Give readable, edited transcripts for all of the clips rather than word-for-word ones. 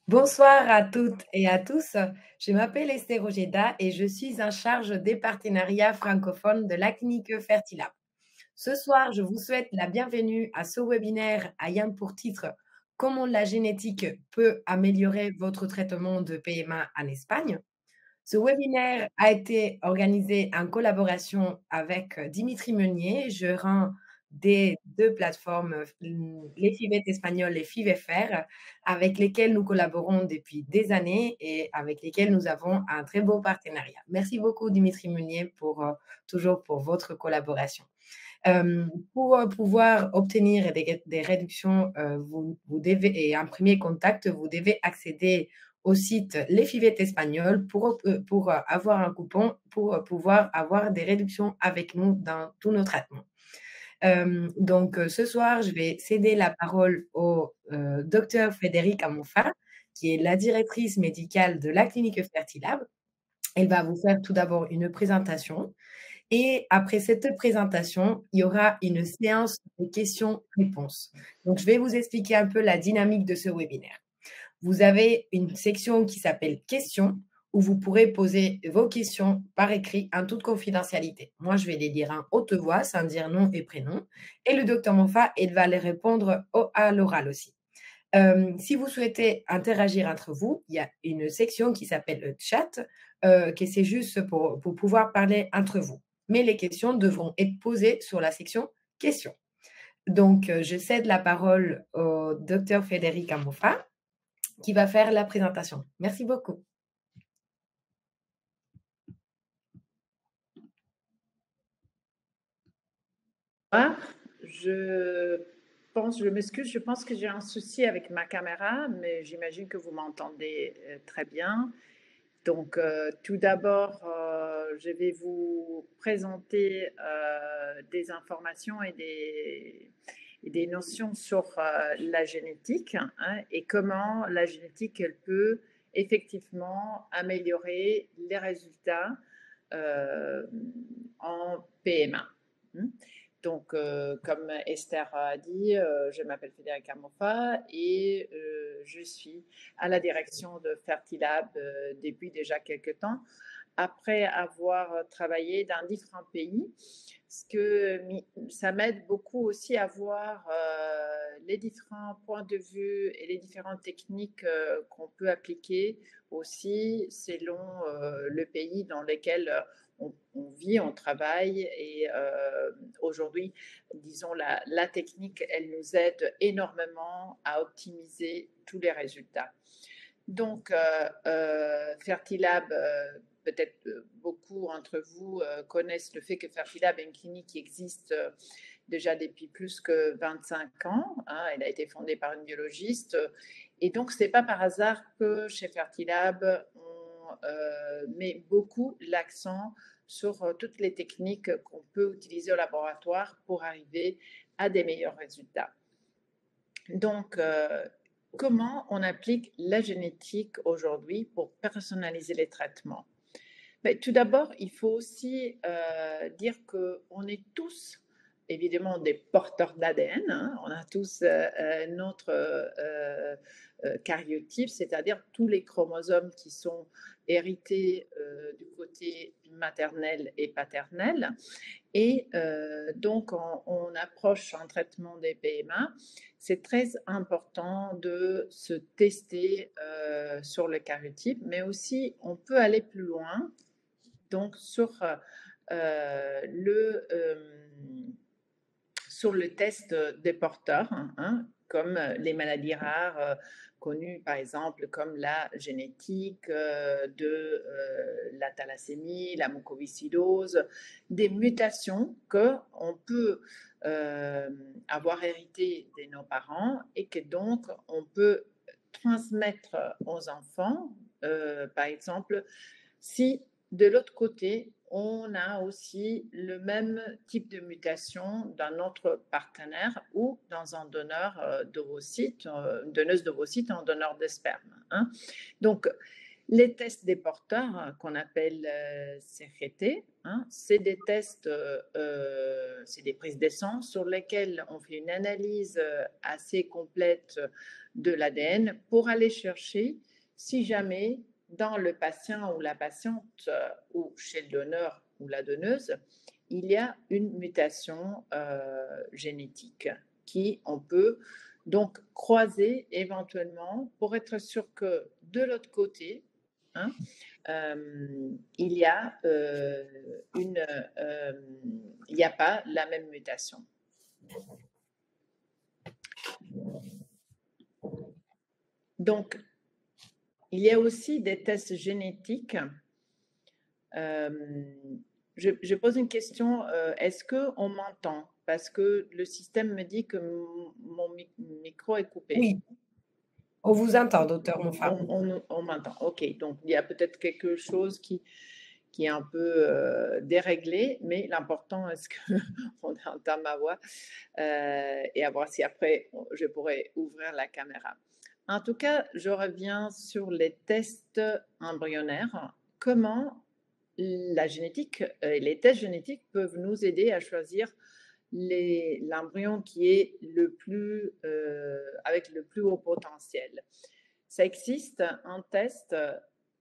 Bonsoir à toutes et à tous. Je m'appelle Esther Ojeda et je suis en charge des partenariats francophones de la clinique Fertilab. Ce soir, je vous souhaite la bienvenue à ce webinaire ayant pour titre Comment la génétique peut améliorer votre traitement de PMA en Espagne. Ce webinaire a été organisé en collaboration avec Dimitri Meunier, gérant des deux plateformes, les FIVET espagnoles et FIVEFR, avec lesquelles nous collaborons depuis des années et avec lesquelles nous avons un très beau partenariat. Merci beaucoup, Dimitri Meunier, toujours pour votre collaboration. Pour pouvoir obtenir des réductions, vous devez, et un premier contact, vous devez accéder au site Les Fivettes Espagnoles pour avoir un coupon, pour pouvoir avoir des réductions avec nous dans tous nos traitements. Donc, ce soir, je vais céder la parole au docteur Frédéric Amonfa, qui est la directrice médicale de la clinique Fertilab. Elle va vous faire tout d'abord une présentation et après cette présentation, il y aura une séance de questions-réponses. Donc, je vais vous expliquer un peu la dynamique de ce webinaire. Vous avez une section qui s'appelle questions où vous pourrez poser vos questions par écrit en toute confidentialité. Moi, je vais les lire en haute voix sans dire nom et prénom. Et le docteur Monfa, il va les répondre à l'oral aussi. Si vous souhaitez interagir entre vous, il y a une section qui s'appelle le chat, que c'est juste pour pouvoir parler entre vous. Mais les questions devront être posées sur la section questions. Donc, je cède la parole au docteur Frédéric Amofa qui va faire la présentation. Merci beaucoup. Je m'excuse, je pense que j'ai un souci avec ma caméra, mais j'imagine que vous m'entendez très bien. Donc, tout d'abord, je vais vous présenter des informations et des notions sur la génétique, hein, et comment la génétique, elle peut effectivement améliorer les résultats en PMA. Donc, comme Esther a dit, je m'appelle Frédéric Amofa et je suis à la direction de Fertilab depuis déjà quelques temps, après avoir travaillé dans différents pays, ce que ça m'aide beaucoup aussi à voir les différents points de vue et les différentes techniques qu'on peut appliquer aussi selon le pays dans lequel on vit, on travaille. Et aujourd'hui, disons, la technique, elle nous aide énormément à optimiser tous les résultats. Donc, Fertilab, peut-être beaucoup d'entre vous connaissent le fait que Fertilab est une clinique qui existe déjà depuis plus que 25 ans. Hein. Elle a été fondée par une biologiste. Et donc, ce n'est pas par hasard que chez Fertilab, on met beaucoup l'accent sur toutes les techniques qu'on peut utiliser au laboratoire pour arriver à des meilleurs résultats. Donc, comment on applique la génétique aujourd'hui pour personnaliser les traitements? Mais tout d'abord, il faut aussi dire qu'on est tous évidemment des porteurs d'ADN, hein. On a tous notre karyotype, c'est-à-dire tous les chromosomes qui sont hérités du côté maternel et paternel. Et donc, on approche un traitement des PMA. C'est très important de se tester sur le karyotype, mais aussi on peut aller plus loin, donc sur le test des porteurs, hein, comme les maladies rares connues, par exemple, comme la génétique de la thalassémie, la mucoviscidose, des mutations qu'on peut avoir héritées de nos parents et que donc on peut transmettre aux enfants, par exemple, si de l'autre côté, on a aussi le même type de mutation dans notre partenaire ou dans un donneur d'ovocytes, une donneuse d'ovocytes, un donneur de sperme. Hein. Donc, Les tests des porteurs qu'on appelle CRT, hein, c'est des tests, c'est des prises de sang sur lesquelles on fait une analyse assez complète de l'ADN pour aller chercher si jamais dans le patient ou la patiente ou chez le donneur ou la donneuse, il y a une mutation génétique qui on peut donc croiser éventuellement pour être sûr que de l'autre côté, hein, il y a il n'y a pas la même mutation. Donc, il y a aussi des tests génétiques. Je pose une question, est-ce qu'on m'entend? Parce que le système me dit que mon micro est coupé. Oui, on vous entend, docteur Monfard. On m'entend. OK, donc il y a peut-être quelque chose qui est un peu déréglé, mais l'important est-ce qu'on entend ma voix et à voir si après je pourrais ouvrir la caméra. En tout cas, je reviens sur les tests embryonnaires. Comment la génétique et les tests génétiques peuvent nous aider à choisir l'embryon qui est le plus, avec le plus haut potentiel. Ça existe un test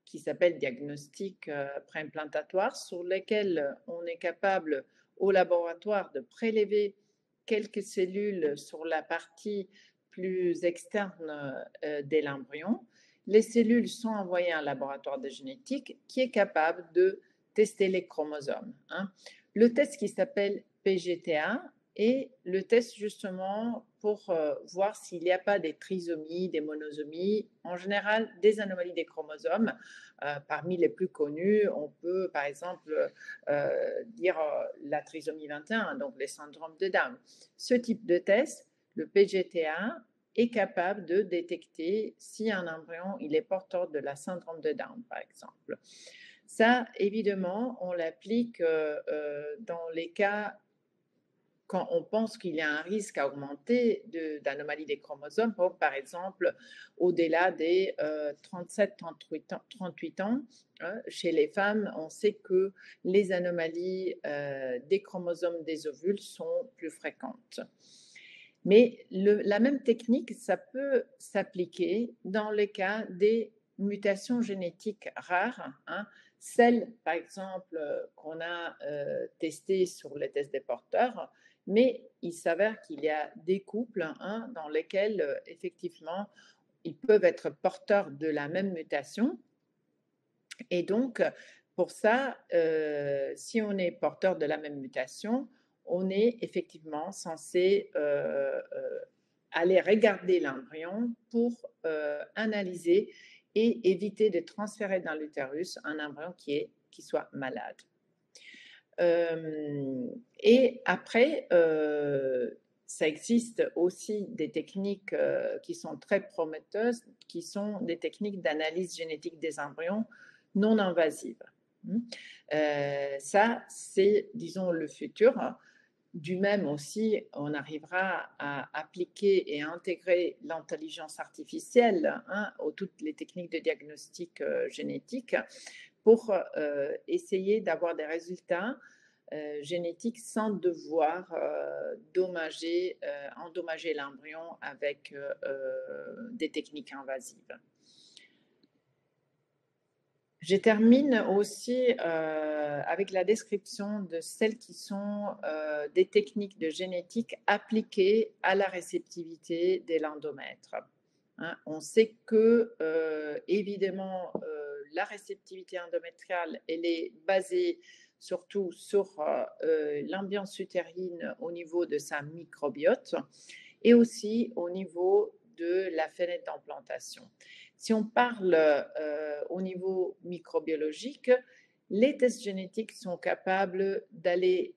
qui s'appelle diagnostic préimplantatoire sur lequel on est capable au laboratoire de prélever quelques cellules sur la partie plus externe de l'embryon. Les cellules sont envoyées à un laboratoire de génétique qui est capable de tester les chromosomes. Hein. Le test qui s'appelle PGTA est le test justement pour voir s'il n'y a pas des trisomies, des monosomies, en général des anomalies des chromosomes. Parmi les plus connus, on peut par exemple dire la trisomie 21, donc les syndromes de Down. Ce type de test, le PGTA, est capable de détecter si un embryon il est porteur de la syndrome de Down, par exemple. Ça, évidemment, on l'applique dans les cas quand on pense qu'il y a un risque à augmenter d'anomalie des chromosomes, par exemple, au-delà des 37-38 ans, hein, chez les femmes, on sait que les anomalies des chromosomes des ovules sont plus fréquentes. Mais la même technique, ça peut s'appliquer dans le cas des mutations génétiques rares, hein, celles, par exemple, qu'on a testées sur les tests des porteurs, mais il s'avère qu'il y a des couples hein, dans lesquels, effectivement, ils peuvent être porteurs de la même mutation. Et donc, pour ça, si on est porteur de la même mutation, on est effectivement censé aller regarder l'embryon pour analyser et éviter de transférer dans l'utérus un embryon qui soit malade. Et après, ça existe aussi des techniques qui sont très prometteuses, qui sont des techniques d'analyse génétique des embryons non invasives. Ça, c'est, disons, le futur. Du même aussi, on arrivera à appliquer et à intégrer l'intelligence artificielle hein, aux toutes les techniques de diagnostic génétique pour essayer d'avoir des résultats génétiques sans devoir endommager l'embryon avec des techniques invasives. Je termine aussi avec la description de celles qui sont des techniques de génétique appliquées à la réceptivité des l'endomètre. Hein, on sait que, évidemment, la réceptivité endométriale, elle est basée surtout sur l'ambiance utérine au niveau de sa microbiote et aussi au niveau de la fenêtre d'implantation. Si on parle au niveau microbiologique, les tests génétiques sont capables d'aller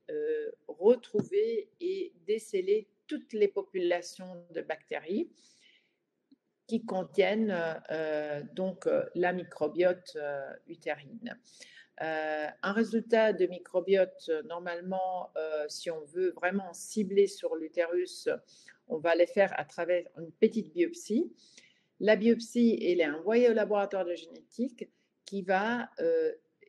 retrouver et déceler toutes les populations de bactéries qui contiennent donc la microbiote utérine. Un résultat de microbiote, normalement, si on veut vraiment cibler sur l'utérus, on va les faire à travers une petite biopsie. La biopsie, elle est envoyée au laboratoire de génétique qui va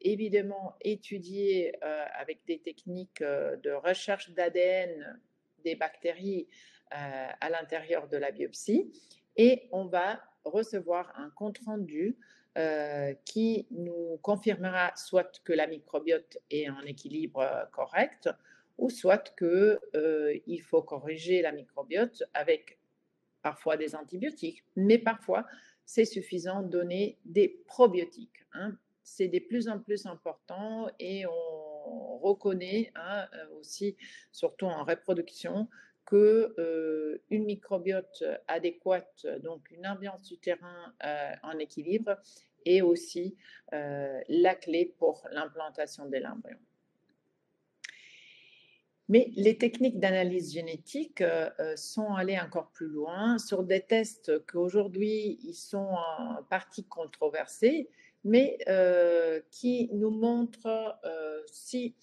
évidemment étudier avec des techniques de recherche d'ADN des bactéries à l'intérieur de la biopsie et on va recevoir un compte-rendu qui nous confirmera soit que la microbiote est en équilibre correct ou soit qu'il faut corriger la microbiote avec parfois des antibiotiques, mais parfois c'est suffisant de donner des probiotiques, hein. C'est de plus en plus important et on reconnaît, hein, aussi, surtout en reproduction, que une microbiote adéquate, donc une ambiance du terrain en équilibre, est aussi la clé pour l'implantation de l'embryon. Mais les techniques d'analyse génétique sont allées encore plus loin sur des tests qu'aujourd'hui ils sont en partie controversés, mais qui nous montrent si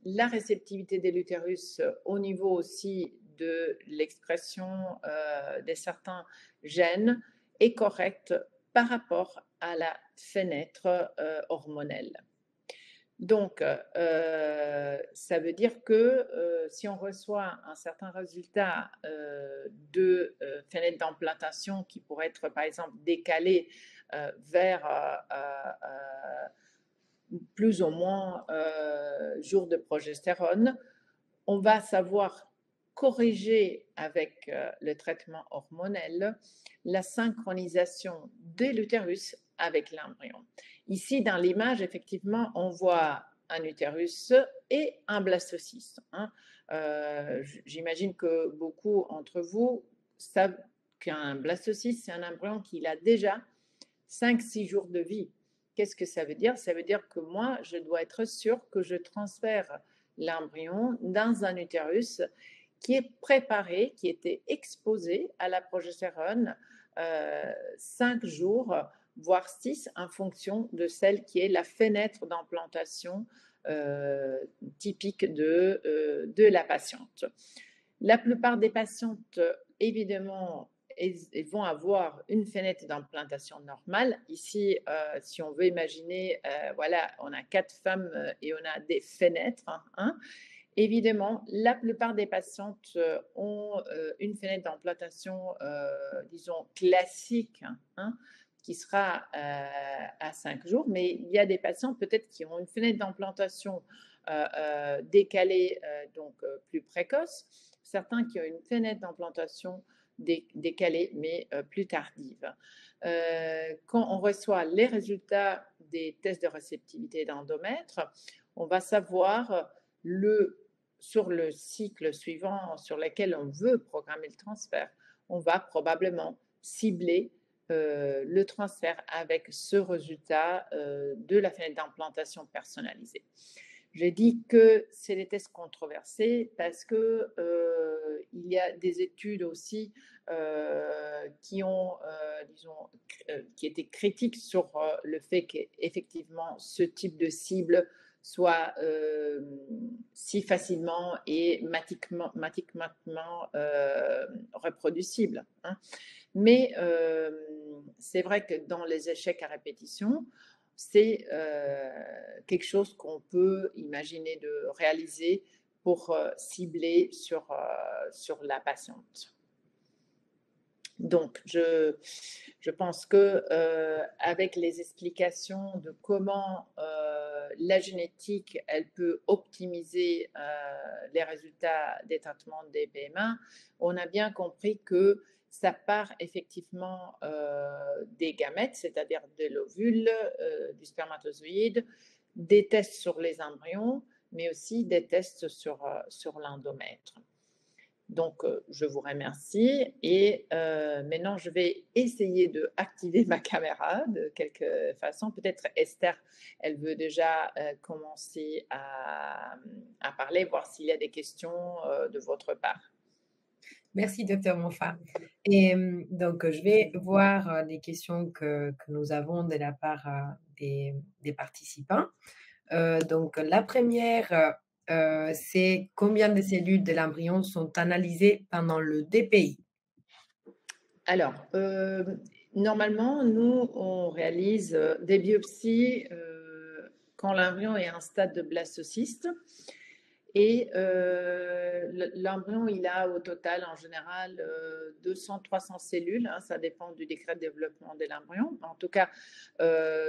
la réceptivité de l'utérus au niveau aussi de l'expression de certains gènes est correcte par rapport à la fenêtre hormonelle. Donc, ça veut dire que si on reçoit un certain résultat de fenêtre d'implantation qui pourrait être, par exemple, décalé vers plus ou moins jours de progestérone, on va savoir corriger avec le traitement hormonal la synchronisation de l'utérus avec l'embryon. Ici, dans l'image, effectivement, on voit un utérus et un blastocyste, hein. J'imagine que beaucoup d'entre vous savent qu'un blastocyste, c'est un embryon qui a déjà 5-6 jours de vie. Qu'est-ce que ça veut dire? Ça veut dire que moi, je dois être sûre que je transfère l'embryon dans un utérus qui est préparé, qui était exposé à la progestérone 5 jours, voire 6, en fonction de celle qui est la fenêtre d'implantation typique de la patiente. La plupart des patientes, évidemment, elles vont avoir une fenêtre d'implantation normale. Ici, si on veut imaginer, voilà, on a 4 femmes et on a des fenêtres, hein. Évidemment, la plupart des patientes ont une fenêtre d'implantation, disons, classique, hein, qui sera à 5 jours, mais il y a des patients peut-être qui ont une fenêtre d'implantation décalée, donc plus précoce, certains qui ont une fenêtre d'implantation décalée, mais plus tardive. Quand on reçoit les résultats des tests de réceptivité d'endomètre, on va savoir sur le cycle suivant sur lequel on veut programmer le transfert, on va probablement cibler le transfert avec ce résultat de la fenêtre d'implantation personnalisée. J'ai dit que c'est des tests controversés parce que il y a des études aussi qui ont, disons, qui étaient critiques sur le fait qu'effectivement ce type de cible soit si facilement et mathématiquement reproducible, hein. Mais c'est vrai que dans les échecs à répétition, c'est quelque chose qu'on peut imaginer de réaliser pour cibler sur la patiente. Donc, je pense que avec les explications de comment la génétique, elle peut optimiser les résultats des traitements des PMA, on a bien compris que ça part effectivement des gamètes, c'est-à-dire de l'ovule, du spermatozoïde, des tests sur les embryons, mais aussi des tests sur l'endomètre. Donc, je vous remercie et maintenant, je vais essayer d'activer ma caméra de quelque façon. Peut-être Esther, elle veut déjà commencer à parler, voir s'il y a des questions de votre part. Merci, docteur Monfa. Et donc, je vais voir les questions que nous avons de la part des participants. Donc, la première, c'est combien de cellules de l'embryon sont analysées pendant le DPI? Alors, Normalement, nous, on réalise des biopsies quand l'embryon est à un stade de blastocyste. Et l'embryon, il a au total, en général, 200-300 cellules. Hein, ça dépend du décret de développement de l'embryon. En tout cas,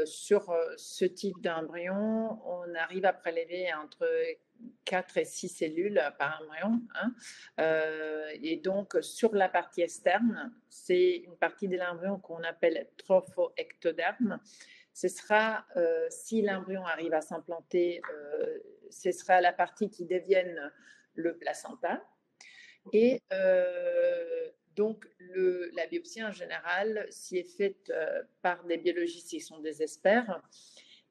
sur ce type d'embryon, on arrive à prélever entre 4 et 6 cellules par embryon. Hein. Et donc, sur la partie externe, c'est une partie de l'embryon qu'on appelle trophoectoderme. Ce sera, si l'embryon arrive à s'implanter, ce sera la partie qui devienne le placenta. Et donc, la biopsie en général, si elle est faite par des biologistes qui sont des experts,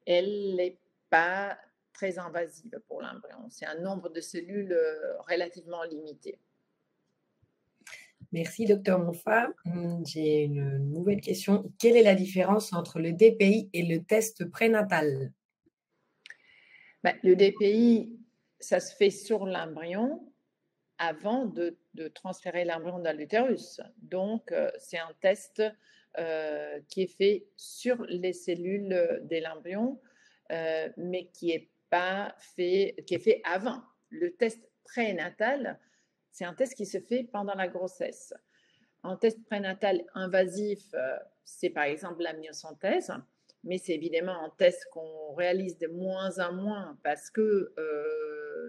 elle n'est pas très invasive pour l'embryon. C'est un nombre de cellules relativement limité. Merci, docteur Monfa. J'ai une nouvelle question. Quelle est la différence entre le DPI et le test prénatal? Ben, le DPI, ça se fait sur l'embryon avant de transférer l'embryon dans l'utérus. Donc, c'est un test qui est fait sur les cellules de l'embryon, mais qui est fait avant. Le test prénatal, c'est un test qui se fait pendant la grossesse. Un test prénatal invasif, c'est par exemple la myosynthèse, mais c'est évidemment un test qu'on réalise de moins en moins parce que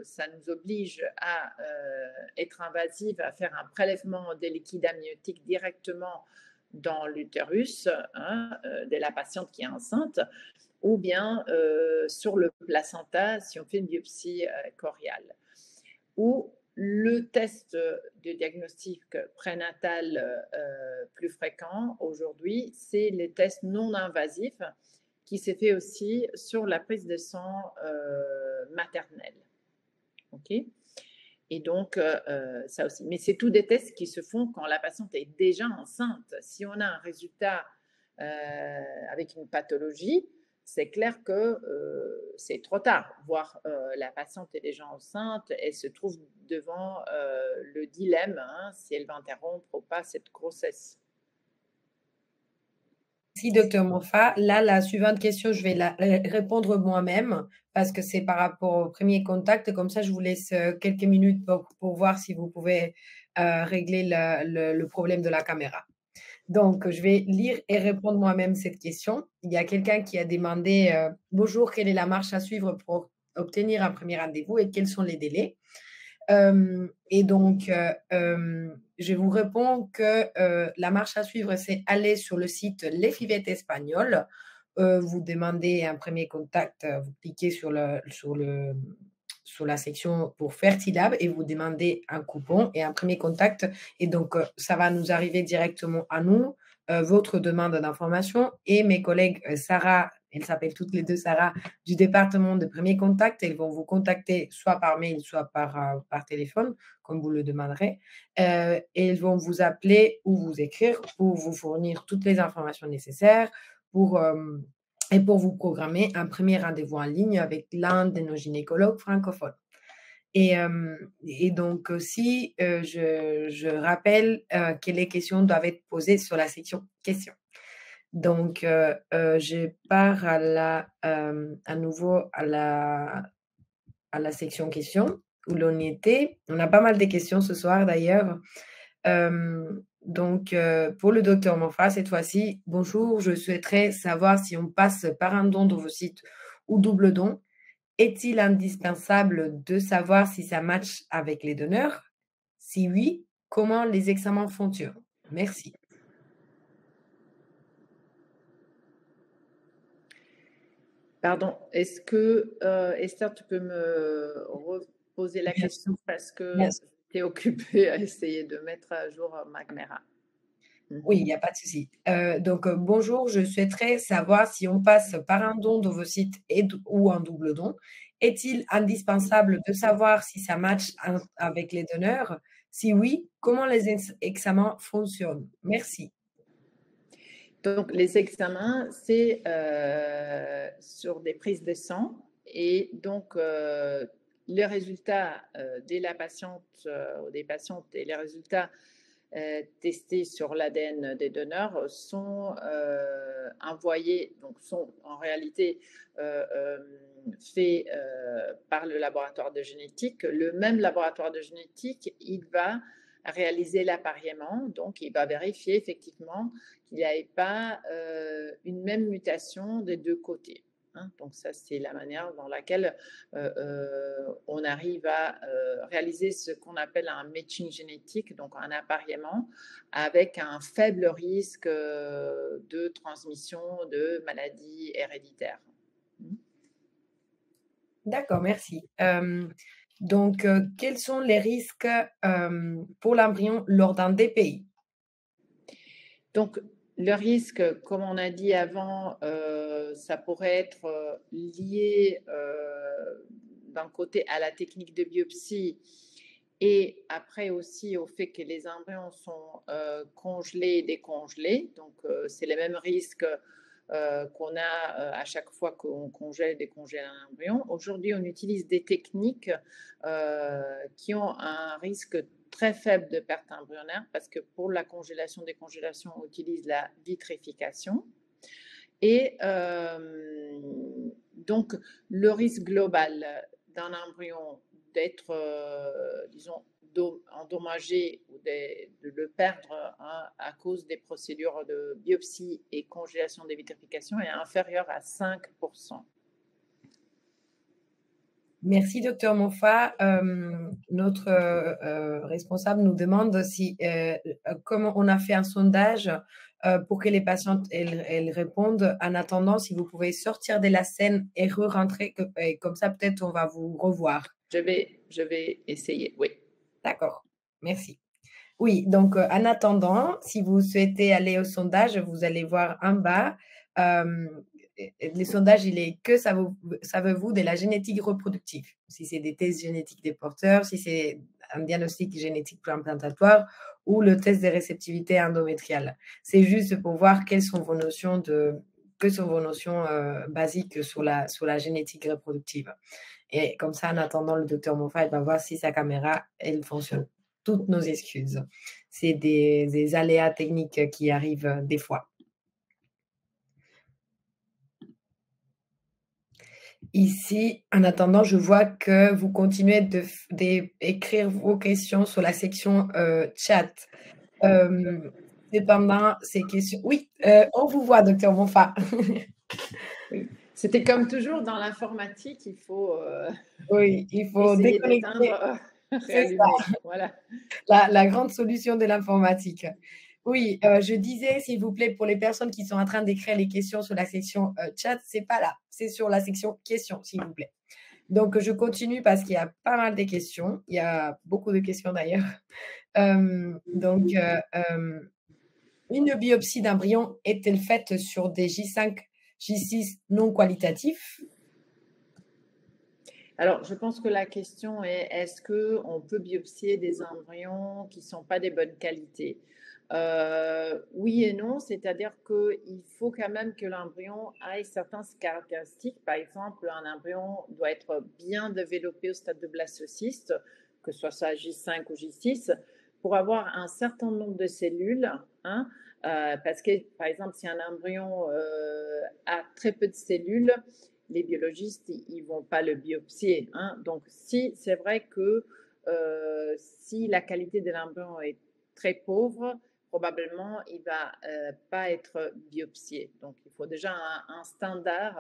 ça nous oblige à être invasif, à faire un prélèvement des liquides amniotiques directement dans l'utérus de la patiente qui est enceinte, ou bien sur le placenta si on fait une biopsie choriale. Ou le test de diagnostic prénatal plus fréquent aujourd'hui, c'est les tests non invasifs qui s'est fait aussi sur la prise de sang maternelle. OK? Et donc, ça aussi. Mais c'est tous des tests qui se font quand la patiente est déjà enceinte. Si on a un résultat avec une pathologie, c'est clair que c'est trop tard. Voire la patiente est déjà enceinte, elle se trouve devant le dilemme si elle va interrompre ou pas cette grossesse. Merci, docteur Monfa. Là, la suivante question, je vais la répondre moi-même parce que c'est par rapport au premier contact. Comme ça, je vous laisse quelques minutes pour voir si vous pouvez régler le problème de la caméra. Donc, je vais lire et répondre moi-même cette question. Il y a quelqu'un qui a demandé bonjour, quelle est la marche à suivre pour obtenir un premier rendez-vous et quels sont les délais? Et donc, je vous réponds que la marche à suivre, c'est aller sur le site Les Fivettes Espagnoles. Vous demandez un premier contact, vous cliquez sur la section pour Fertilab et vous demandez un coupon et un premier contact. Et donc, ça va nous arriver directement à nous, votre demande d'information et mes collègues Sarah, elles s'appellent toutes les deux Sarah, du département de premier contact. Elles vont vous contacter soit par mail, soit par téléphone, comme vous le demanderez. Et elles vont vous appeler ou vous écrire pour vous fournir toutes les informations nécessaires et pour vous programmer un premier rendez-vous en ligne avec l'un de nos gynécologues francophones. Et donc aussi, je rappelle que les questions doivent être posées sur la section questions. Donc, je pars à nouveau à la section questions où l'on était. On a pas mal de questions ce soir d'ailleurs. Donc, pour le docteur Monfa, cette fois-ci, bonjour, je souhaiterais savoir si on passe par un don d'ovocytes ou double don. Est-il indispensable de savoir si ça match avec les donneurs? Si oui, comment les examens fonctionnent? Merci. Pardon, est-ce que, Esther, tu peux me reposer la Bien question parce que Bien sûr. tu es occupée à essayer de mettre à jour ma caméra. Oui, il n'y a pas de souci. Donc, bonjour, je souhaiterais savoir si on passe par un don d'ovocytes ou un double don. Est-il indispensable de savoir si ça match avec les donneurs? Si oui, comment les examens fonctionnent? Merci. Donc, les examens, c'est sur des prises de sang. Et donc, les résultats de la patiente ou des patientes et les résultats testés sur l'ADN des donneurs sont envoyés, donc sont en réalité faits par le laboratoire de génétique. Le même laboratoire de génétique, il va réaliser l'appariement, donc il va vérifier effectivement qu'il n'y ait pas une même mutation des deux côtés. Hein. Donc ça, c'est la manière dans laquelle on arrive à réaliser ce qu'on appelle un matching génétique, donc un appariement avec un faible risque de transmission de maladies héréditaires. D'accord, merci. Donc, quels sont les risques pour l'embryon lors d'un DPI? Donc, le risque, comme on a dit avant, ça pourrait être lié d'un côté à la technique de biopsie et après aussi au fait que les embryons sont congelés et décongelés. Donc, c'est les mêmes risques qu'on a à chaque fois qu'on congèle et décongèle un embryon. Aujourd'hui, on utilise des techniques qui ont un risque très faible de perte embryonnaire parce que pour la congélation, décongélation, on utilise la vitrification. Et donc, le risque global d'un embryon d'être, disons, endommagé ou de le perdre hein, à cause des procédures de biopsie et congélation des vitrifications est inférieur à 5%. Merci, docteur Moffat. Notre responsable nous demande si, comment on a fait un sondage pour que les patientes elles répondent. En attendant, si vous pouvez sortir de la scène et re-rentrer, et comme ça, peut-être on va vous revoir. Je vais essayer, oui. D'accord, merci. Oui, donc en attendant, si vous souhaitez aller au sondage, vous allez voir en bas. Le sondage, il est que savez-vous de la génétique reproductive? Si c'est des tests génétiques des porteurs, si c'est un diagnostic génétique préimplantatoire ou le test de réceptivité endométriale. C'est juste pour voir quelles sont vos notions basiques sur la génétique reproductive. Et comme ça, en attendant, le docteur Moffat va voir si sa caméra, elle fonctionne. Toutes nos excuses. C'est des aléas techniques qui arrivent des fois. Ici, en attendant, je vois que vous continuez d'écrire vos questions sur la section chat. Cependant, ces questions. Oui, on vous voit, docteur Moffat. Oui. C'était comme toujours dans l'informatique, il faut Oui, il faut essayer déconnecter. d'éteindre, C'est réallumer. Voilà. la grande solution de l'informatique. Oui, je disais, s'il vous plaît, pour les personnes qui sont en train d'écrire les questions sur la section chat, c'est pas là, c'est sur la section questions, s'il vous plaît. Donc, je continue parce qu'il y a pas mal de questions. Il y a beaucoup de questions d'ailleurs. Donc, une biopsie d'embryon est-elle faite sur des J5, J6 non qualitatifs? Alors, je pense que la question est, est-ce qu'on peut biopsier des embryons qui ne sont pas des bonnes qualités? Oui et non, c'est-à-dire qu'il faut quand même que l'embryon ait certaines caractéristiques. Par exemple, un embryon doit être bien développé au stade de blastocyste, que ce soit J5 ou J6, pour avoir un certain nombre de cellules. Hein, parce que, par exemple, si un embryon a très peu de cellules, les biologistes, ils ne vont pas le biopsier. Hein. Donc, si c'est vrai que si la qualité de l'embryon est très pauvre, probablement il ne va pas être biopsié. Donc, il faut déjà un standard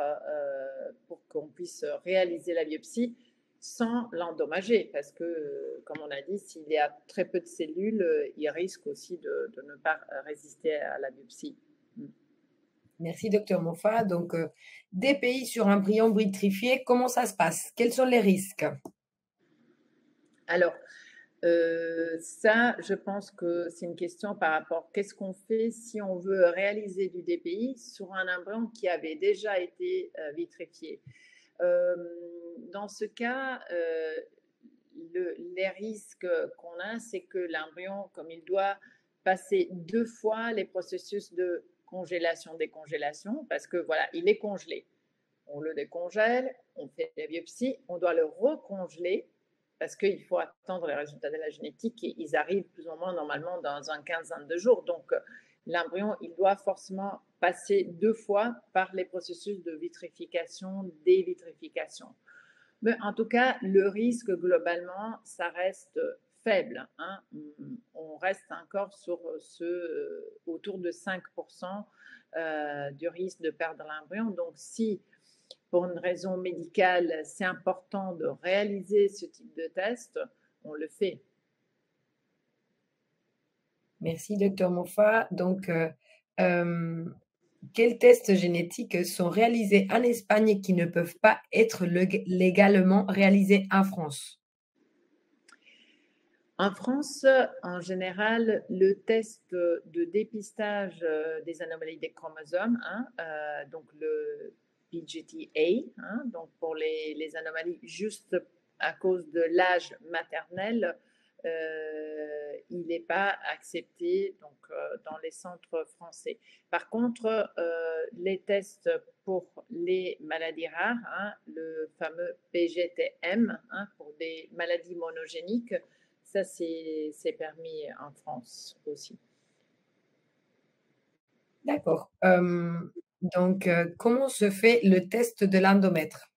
pour qu'on puisse réaliser la biopsie sans l'endommager. Parce que, comme on a dit, s'il y a très peu de cellules, il risque aussi de ne pas résister à la biopsie. Merci, docteur Moffat. Donc, DPI sur embryon vitrifié, comment ça se passe? Quels sont les risques? Alors, ça, je pense que c'est une question par rapport qu'est-ce qu'on fait si on veut réaliser du DPI sur un embryon qui avait déjà été vitrifié. Dans ce cas, les risques qu'on a, c'est que l'embryon, comme il doit passer 2 fois les processus de congélation-décongélation, parce que voilà, il est congelé. On le décongèle, on fait la biopsie, on doit le recongeler parce qu'il faut attendre les résultats de la génétique et ils arrivent plus ou moins normalement dans un quinzaine de jours. Donc, l'embryon, il doit forcément passer 2 fois par les processus de vitrification, dévitrification. Mais en tout cas, le risque globalement, ça reste faible, hein. On reste encore sur autour de 5% du risque de perdre l'embryon. Donc, si pour une raison médicale, c'est important de réaliser ce type de test, on le fait. Merci, docteur Moffat. Donc, quels tests génétiques sont réalisés en Espagne et qui ne peuvent pas être légalement réalisés en France? En France, en général, le test de dépistage des anomalies des chromosomes, hein, donc le PGT-A, hein, donc pour les anomalies juste à cause de l'âge maternel, il n'est pas accepté donc, dans les centres français. Par contre, les tests pour les maladies rares, hein, le fameux PGTM, hein, pour des maladies monogéniques, ça, c'est permis en France aussi. D'accord. Donc, comment se fait le test de l'endomètre?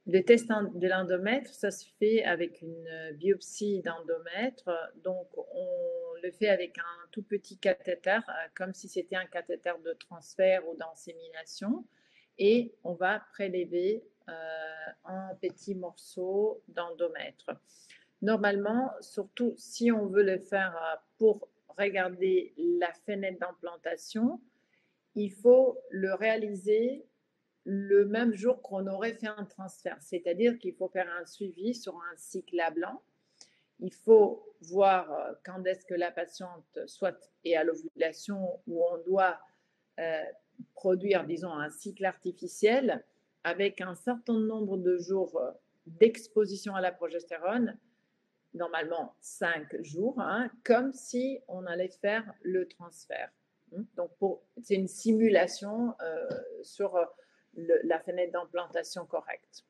Le test de l'endomètre, ça se fait avec une biopsie d'endomètre. Donc, on le fait avec un tout petit cathéter, comme si c'était un cathéter de transfert ou d'insémination. Et on va prélever un petit morceau d'endomètre. Normalement, surtout si on veut le faire pour regarder la fenêtre d'implantation, il faut le réaliser le même jour qu'on aurait fait un transfert. C'est-à-dire qu'il faut faire un suivi sur un cycle à blanc. Il faut voir quand est-ce que la patiente soit est à l'ovulation où on doit produire, disons, un cycle artificiel avec un certain nombre de jours d'exposition à la progestérone, normalement 5 jours, hein, comme si on allait faire le transfert. Donc, c'est une simulation sur la fenêtre d'implantation correcte.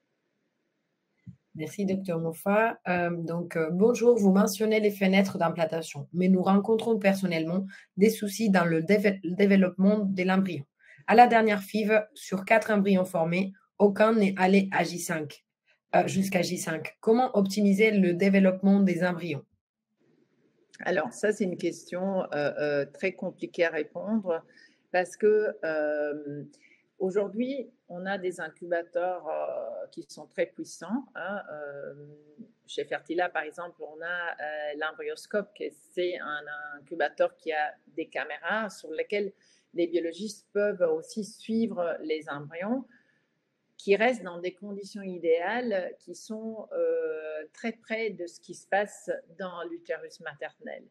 Merci, docteur Moffat. Donc, bonjour, vous mentionnez les fenêtres d'implantation, mais nous rencontrons personnellement des soucis dans le développement de l'embryon. À la dernière FIV, sur 4 embryons formés, aucun n'est allé à J5, jusqu'à J5. Comment optimiser le développement des embryons? Alors, ça, c'est une question très compliquée à répondre parce que aujourd'hui, on a des incubateurs qui sont très puissants, hein. Chez Fertila, par exemple, on a l'embryoscope, c'est un incubateur qui a des caméras sur lesquelles les biologistes peuvent aussi suivre les embryons qui restent dans des conditions idéales qui sont très près de ce qui se passe dans l'utérus maternel.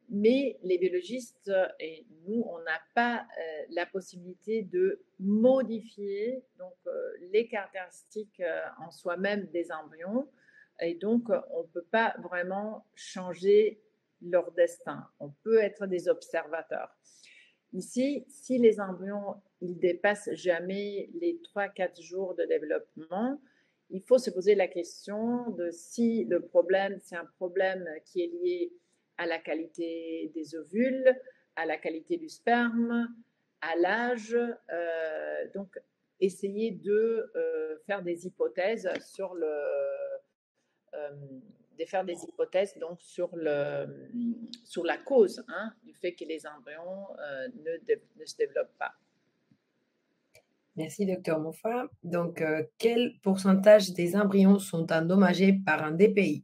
Mais les biologistes et nous, on n'a pas la possibilité de modifier donc, les caractéristiques en soi-même des embryons. Et donc, on ne peut pas vraiment changer leur destin. On peut être des observateurs. Ici, si les embryons ils dépassent jamais les 3-4 jours de développement, il faut se poser la question de si le problème, c'est un problème qui est lié à la qualité des ovules, à la qualité du sperme, à l'âge. Donc, essayer de faire des hypothèses sur le, euh, de faire des hypothèses donc sur la cause, hein, du fait que les embryons ne se développent pas. Merci, docteur Moffat. Donc, quel pourcentage des embryons sont endommagés par un DPI?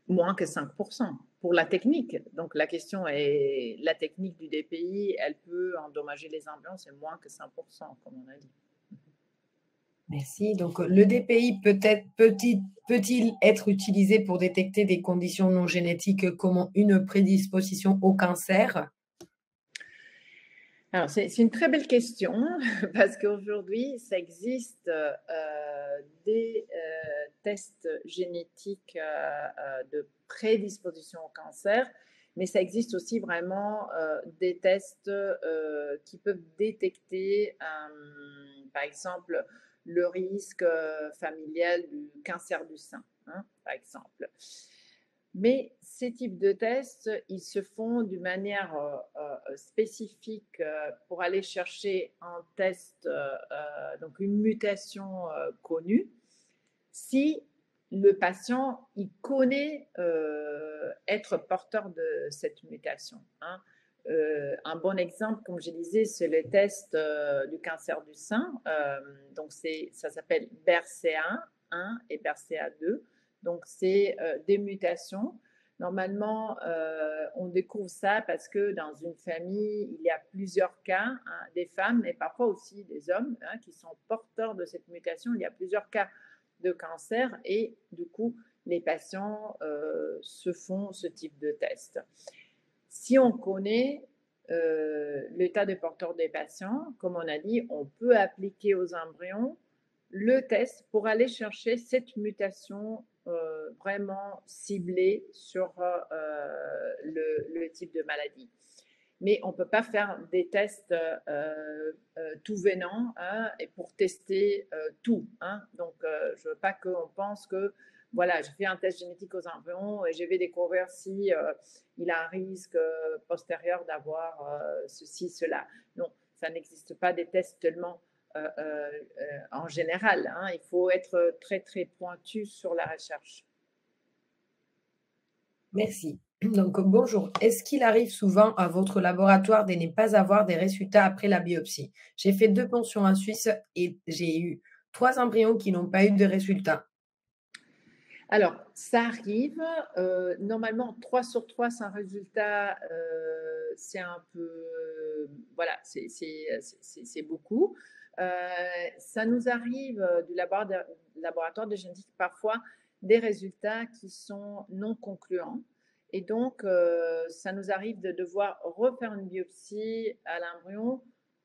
Moins que 5% pour la technique. Donc la question est, la technique du DPI, elle peut endommager les embryons, c'est moins que 5%, comme on a dit. Merci. Donc, le DPI peut-il être utilisé pour détecter des conditions non génétiques comme une prédisposition au cancer? Alors, c'est une très belle question parce qu'aujourd'hui, ça existe des tests génétiques de prédisposition au cancer, Mais ça existe aussi vraiment des tests qui peuvent détecter, par exemple, le risque familial du cancer du sein, hein, par exemple. Mais ces types de tests, ils se font d'une manière spécifique pour aller chercher un test, donc une mutation connue, si le patient il connaît être porteur de cette mutation, hein. Un bon exemple, comme je disais, c'est le test du cancer du sein. Donc, ça s'appelle BRCA1 et BRCA2. Donc, c'est des mutations. Normalement, on découvre ça parce que dans une famille, il y a plusieurs cas, hein, des femmes, mais parfois aussi des hommes, hein, qui sont porteurs de cette mutation. Il y a plusieurs cas de cancer et du coup, les patients se font ce type de test. Si on connaît l'état de porteur des patients, comme on a dit, on peut appliquer aux embryons le test pour aller chercher cette mutation vraiment ciblée sur le type de maladie. Mais on ne peut pas faire des tests tout venant, hein, et pour tester tout, hein. Donc, je ne veux pas qu'on pense que voilà, je fais un test génétique aux embryons et je vais découvrir si il a un risque postérieur d'avoir ceci, cela. Non, ça n'existe pas des tests tellement en général, hein. Il faut être très, très pointu sur la recherche. Merci. Donc, bonjour. Est-ce qu'il arrive souvent à votre laboratoire de ne pas avoir des résultats après la biopsie? J'ai fait 2 poncions en Suisse et j'ai eu 3 embryons qui n'ont pas eu de résultats. Alors, ça arrive. Normalement, 3 sur 3 sans résultat, c'est un peu, voilà, c'est beaucoup. Ça nous arrive du laboratoire de génétique parfois des résultats qui sont non concluants. Et donc, ça nous arrive de devoir refaire une biopsie à l'embryon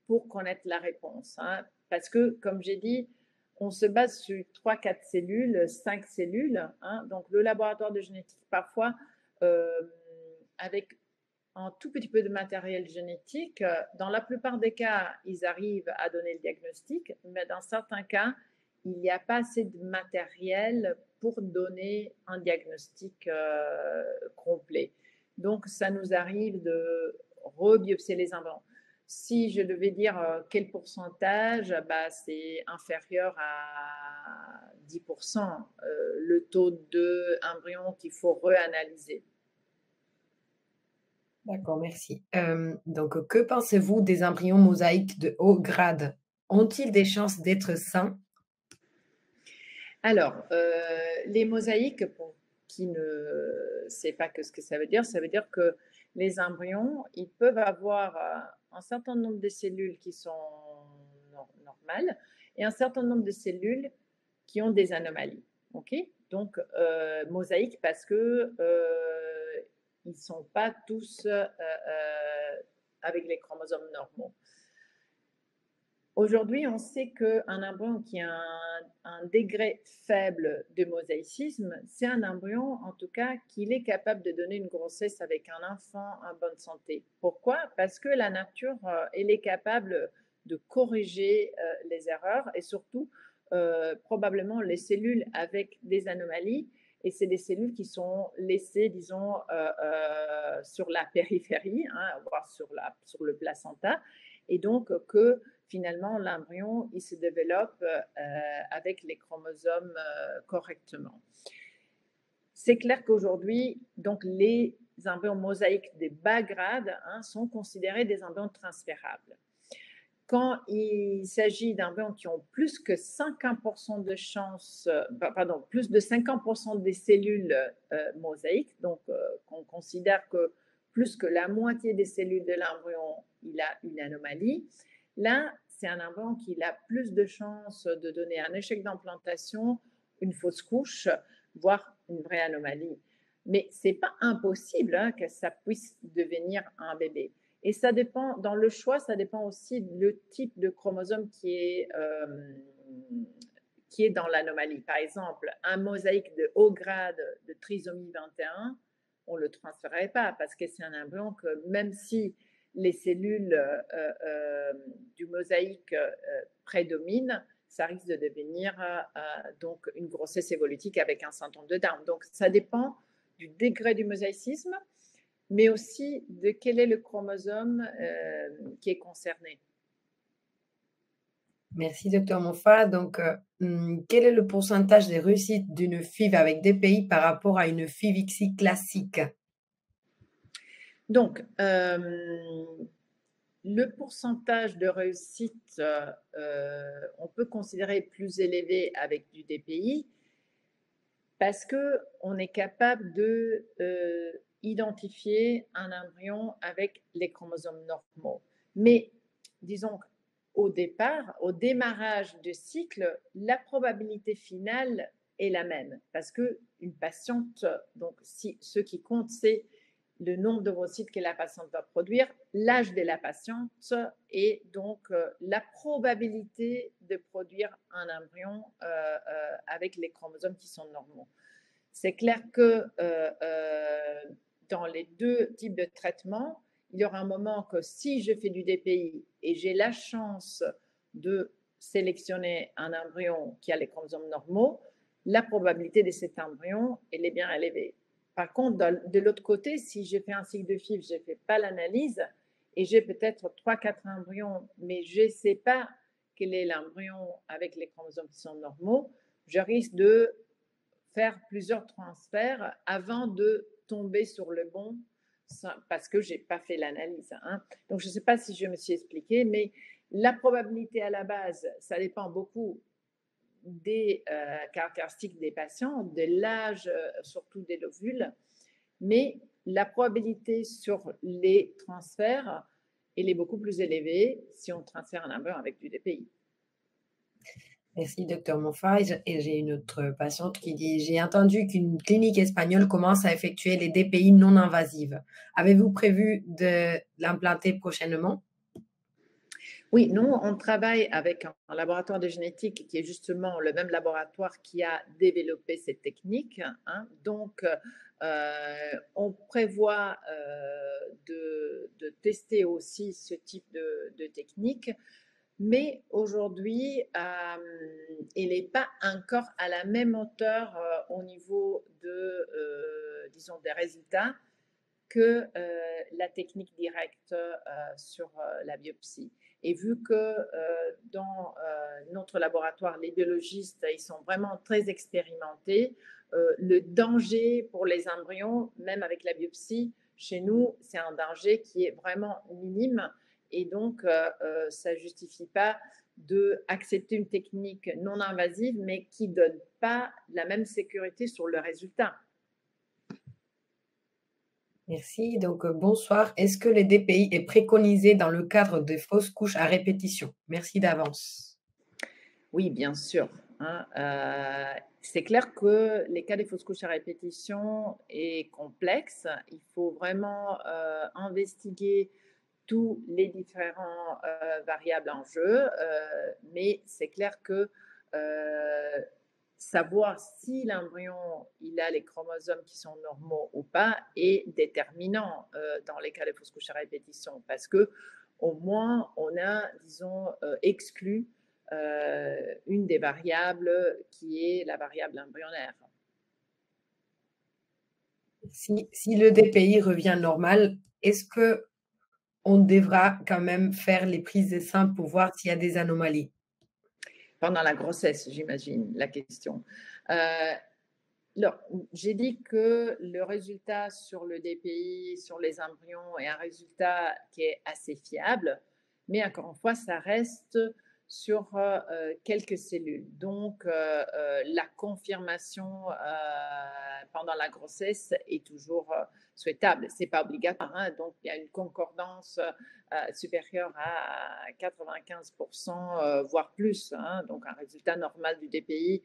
pour connaître la réponse, hein. Parce que, comme j'ai dit, on se base sur 3-4 cellules, 5 cellules, hein. Donc, le laboratoire de génétique, parfois, avec un tout petit peu de matériel génétique, dans la plupart des cas, ils arrivent à donner le diagnostic, mais dans certains cas, il n'y a pas assez de matériel pour donner un diagnostic complet. Donc, ça nous arrive de rebiopsier les embryons. Si je devais dire quel pourcentage, bah, c'est inférieur à 10%, le taux d'embryons qu'il faut réanalyser. D'accord, merci. Donc, que pensez-vous des embryons mosaïques de haut grade? Ont-ils des chances d'être sains? Alors, les mosaïques, pour qui ne sait pas ce que ça veut dire que les embryons, ils peuvent avoir un certain nombre de cellules qui sont normales et un certain nombre de cellules qui ont des anomalies. OK? Donc, mosaïque parce que ils ne sont pas tous avec les chromosomes normaux. Aujourd'hui, on sait qu'un embryon qui a un degré faible de mosaïcisme, c'est un embryon, en tout cas, qu'il est capable de donner une grossesse avec un enfant en bonne santé. Pourquoi? Parce que la nature, elle est capable de corriger les erreurs et surtout, probablement, les cellules avec des anomalies. Et c'est des cellules qui sont laissées, disons, sur la périphérie, hein, voire sur le placenta. Et donc, que finalement, l'embryon, il se développe avec les chromosomes correctement. C'est clair qu'aujourd'hui, donc, les embryons mosaïques des bas grades, hein, sont considérés des embryons transférables. Quand il s'agit d'embryons qui ont plus que 50% de chances, pardon, plus de 50% des cellules mosaïques, donc qu'on considère que plus que la moitié des cellules de l'embryon, il a une anomalie. Là, c'est un embryon qui a plus de chances de donner un échec d'implantation, une fausse couche, voire une vraie anomalie. Mais ce n'est pas impossible, hein, que ça puisse devenir un bébé. Et ça dépend, dans le choix, ça dépend aussi du type de chromosome qui est dans l'anomalie. Par exemple, un mosaïque de haut grade de trisomie 21 on ne le transférerait pas parce que c'est un embryon que même si les cellules du mosaïque prédominent, ça risque de devenir donc une grossesse évolutive avec un syndrome de Down. Donc, ça dépend du degré du mosaïcisme, mais aussi de quel est le chromosome qui est concerné. Merci, docteur Moffat. Donc, quel est le pourcentage des réussites d'une FIV avec DPI par rapport à une FIV ICSI classique? Donc, le pourcentage de réussite, on peut considérer plus élevé avec du DPI parce qu'on est capable de identifier un embryon avec les chromosomes normaux. Mais disons qu'au départ, au démarrage de cycle, la probabilité finale est la même parce qu'une patiente, donc si ce qui compte, c'est le nombre d'ovocytes que la patiente va produire, l'âge de la patiente et donc la probabilité de produire un embryon avec les chromosomes qui sont normaux. C'est clair que dans les deux types de traitements, il y aura un moment que si je fais du DPI et j'ai la chance de sélectionner un embryon qui a les chromosomes normaux, la probabilité de cet embryon, elle est bien élevée. Par contre, de l'autre côté, si j'ai fait un cycle de FIV, je ne fais pas l'analyse et j'ai peut-être 3-4 embryons, mais je ne sais pas quel est l'embryon avec les chromosomes qui sont normaux, je risque de faire plusieurs transferts avant de tomber sur le bon parce que je n'ai pas fait l'analyse. Hein. Donc, je ne sais pas si je me suis expliquée, mais la probabilité à la base, ça dépend beaucoup des caractéristiques des patients, de l'âge, surtout des ovules, mais la probabilité sur les transferts, elle est beaucoup plus élevée si on transfère un embryon avec du DPI. Merci, docteur Moffat. Et j'ai une autre patiente qui dit: j'ai entendu qu'une clinique espagnole commence à effectuer les DPI non invasives. Avez-vous prévu de l'implanter prochainement? Oui, nous, on travaille avec un laboratoire de génétique qui est justement le même laboratoire qui a développé cette technique. Hein. Donc, on prévoit de tester aussi ce type de technique. Mais aujourd'hui, il n'est pas encore à la même hauteur au niveau disons, des résultats que la technique directe sur la biopsie. Et vu que dans notre laboratoire, les biologistes, ils sont vraiment très expérimentés, le danger pour les embryons, même avec la biopsie, chez nous, c'est un danger qui est vraiment minime. Et donc, ça ne justifie pas d'accepter une technique non invasive, mais qui ne donne pas la même sécurité sur le résultat. Merci. Donc, bonsoir. Est-ce que le DPI est préconisé dans le cadre des fausses couches à répétition? Merci d'avance. Oui, bien sûr. Hein, c'est clair que les cas des fausses couches à répétition est complexe. Il faut vraiment investiguer tous les différents variables en jeu, mais c'est clair que savoir si l'embryon il a les chromosomes qui sont normaux ou pas est déterminant dans les cas de fausses couches à répétition parce que au moins on a, disons, exclu une des variables qui est la variable embryonnaire. Si le DPI revient normal, est-ce que on devra quand même faire les prises de sang pour voir s'il y a des anomalies? Pendant la grossesse, j'imagine, la question. Alors, j'ai dit que le résultat sur le DPI, sur les embryons, est un résultat qui est assez fiable, mais encore une fois, ça reste sur quelques cellules. Donc, la confirmation pendant la grossesse est toujours souhaitable. Ce n'est pas obligatoire. Hein, donc, il y a une concordance supérieure à 95%, voire plus. Hein, donc, un résultat normal du DPI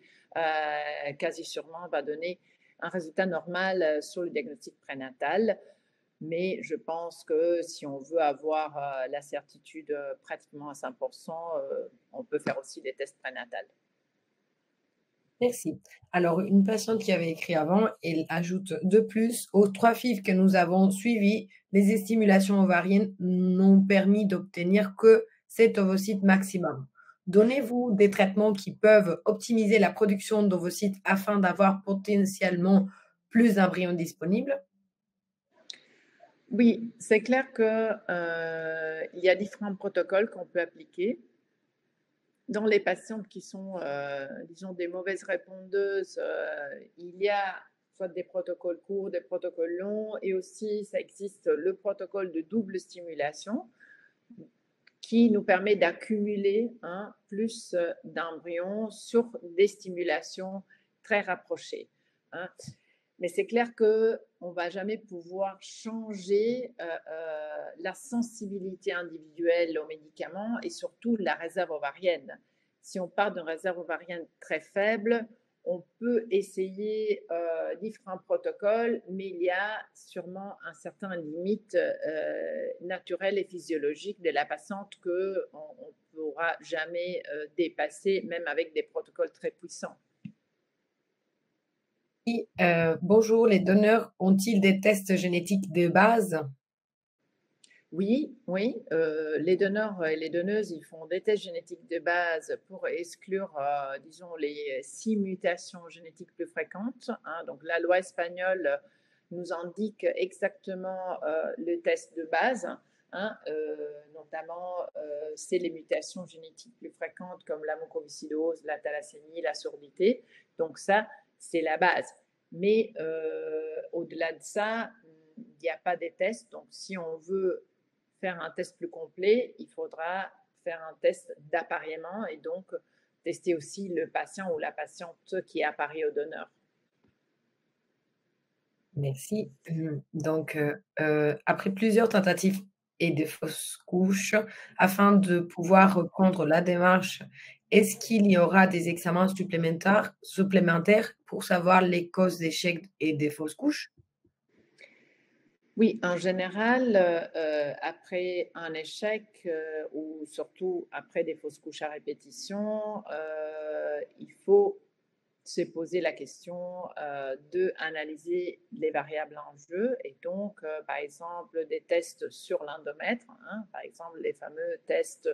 quasi sûrement va donner un résultat normal sur le diagnostic prénatal. Mais je pense que si on veut avoir la certitude pratiquement à 100%, on peut faire aussi des tests prénatales. Merci. Alors, une patiente qui avait écrit avant, elle ajoute de plus, aux 3 FIV que nous avons suivies, les stimulations ovariennes n'ont permis d'obtenir que 7 ovocytes maximum. Donnez-vous des traitements qui peuvent optimiser la production d'ovocytes afin d'avoir potentiellement plus d'embryons disponibles? Oui, c'est clair que, il y a différents protocoles qu'on peut appliquer. Dans les patientes qui sont, disons des mauvaises répondeuses, il y a soit des protocoles courts, des protocoles longs et aussi ça existe le protocole de double stimulation qui nous permet d'accumuler, hein, plus, d'embryons sur des stimulations très rapprochées, hein. Mais c'est clair qu'on ne va jamais pouvoir changer la sensibilité individuelle aux médicaments et surtout la réserve ovarienne. Si on part d'une réserve ovarienne très faible, on peut essayer différents protocoles, mais il y a sûrement un certain limite naturel et physiologique de la patiente qu'on ne pourra jamais dépasser, même avec des protocoles très puissants. Oui, bonjour, les donneurs ont-ils des tests génétiques de base? Oui, oui, les donneurs et les donneuses, ils font des tests génétiques de base pour exclure, disons, les 6 mutations génétiques plus fréquentes, hein. Donc la loi espagnole nous indique exactement, le test de base, hein, notamment, c'est les mutations génétiques plus fréquentes comme la mucoviscidose, la thalassémie, la surdité. Donc ça, c'est la base. Mais, au-delà de ça, il n'y a pas des tests. Donc si on veut faire un test plus complet, il faudra faire un test d'appariement et donc tester aussi le patient ou la patiente qui est appareillée au donneur. Merci. Donc, après plusieurs tentatives et des fausses couches, afin de pouvoir reprendre la démarche, est-ce qu'il y aura des examens supplémentaires pour savoir les causes d'échecs et des fausses couches? Oui, en général, après un échec, ou surtout après des fausses couches à répétition, il faut se poser la question, d'analyser les variables en jeu et donc, par exemple, des tests sur l'endomètre, hein, par exemple les fameux tests,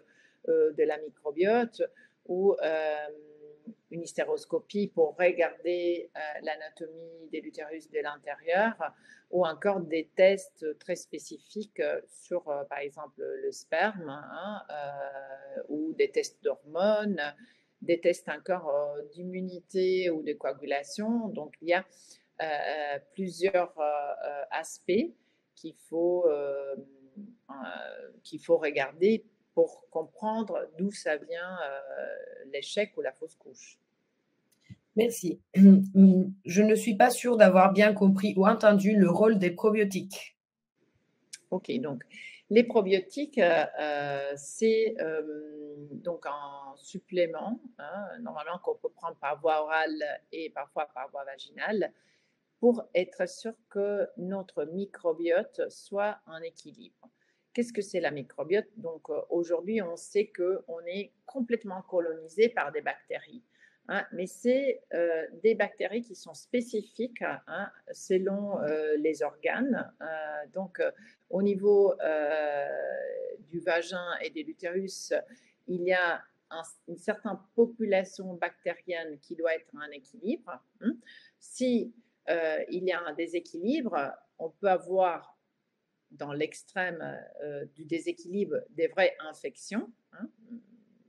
de la microbiote ou, une hystéroscopie pour regarder, l'anatomie de l'utérus de l'intérieur ou encore des tests très spécifiques, sur, par exemple, le sperme, hein, ou des tests d'hormones, des tests encore d'immunité ou de coagulation. Donc, il y a plusieurs aspects qu'il faut, qu'il faut regarder pour comprendre d'où ça vient l'échec ou la fausse couche. Merci. Je ne suis pas sûre d'avoir bien compris ou entendu le rôle des probiotiques. Ok, donc les probiotiques, c'est donc un supplément, hein, normalement qu'on peut prendre par voie orale et parfois par voie vaginale, pour être sûr que notre microbiote soit en équilibre. Qu'est-ce que c'est la microbiote? Donc aujourd'hui, on sait qu'on est complètement colonisé par des bactéries, hein, mais c'est des bactéries qui sont spécifiques, hein, selon les organes. Donc au niveau du vagin et de l'utérus, il y a une certaine population bactérienne qui doit être en équilibre, hein. Si il y a un déséquilibre, on peut avoir dans l'extrême du déséquilibre des vraies infections, hein,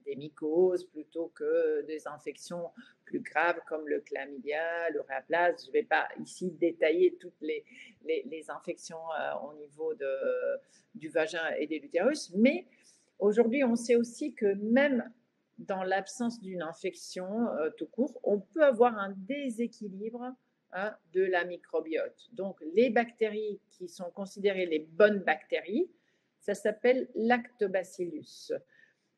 des mycoses plutôt que des infections plus graves comme le chlamydia, le réaplase. Je ne vais pas ici détailler toutes les infections au niveau du vagin et de l'utérus, mais aujourd'hui, on sait aussi que même dans l'absence d'une infection tout court, on peut avoir un déséquilibre, hein, de la microbiote. Donc, les bactéries qui sont considérées les bonnes bactéries, ça s'appelle lactobacillus.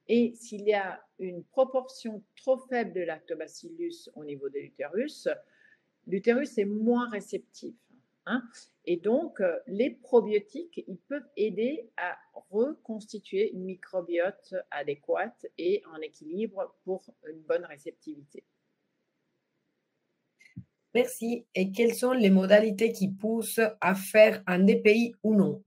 Et s'il y a une proportion trop faible de lactobacillus au niveau de l'utérus est moins réceptif, hein. Et donc, les probiotiques, ils peuvent aider à reconstituer une microbiote adéquate et en équilibre pour une bonne réceptivité. Merci. Et quelles sont les modalités qui poussent à faire un DPI ou non?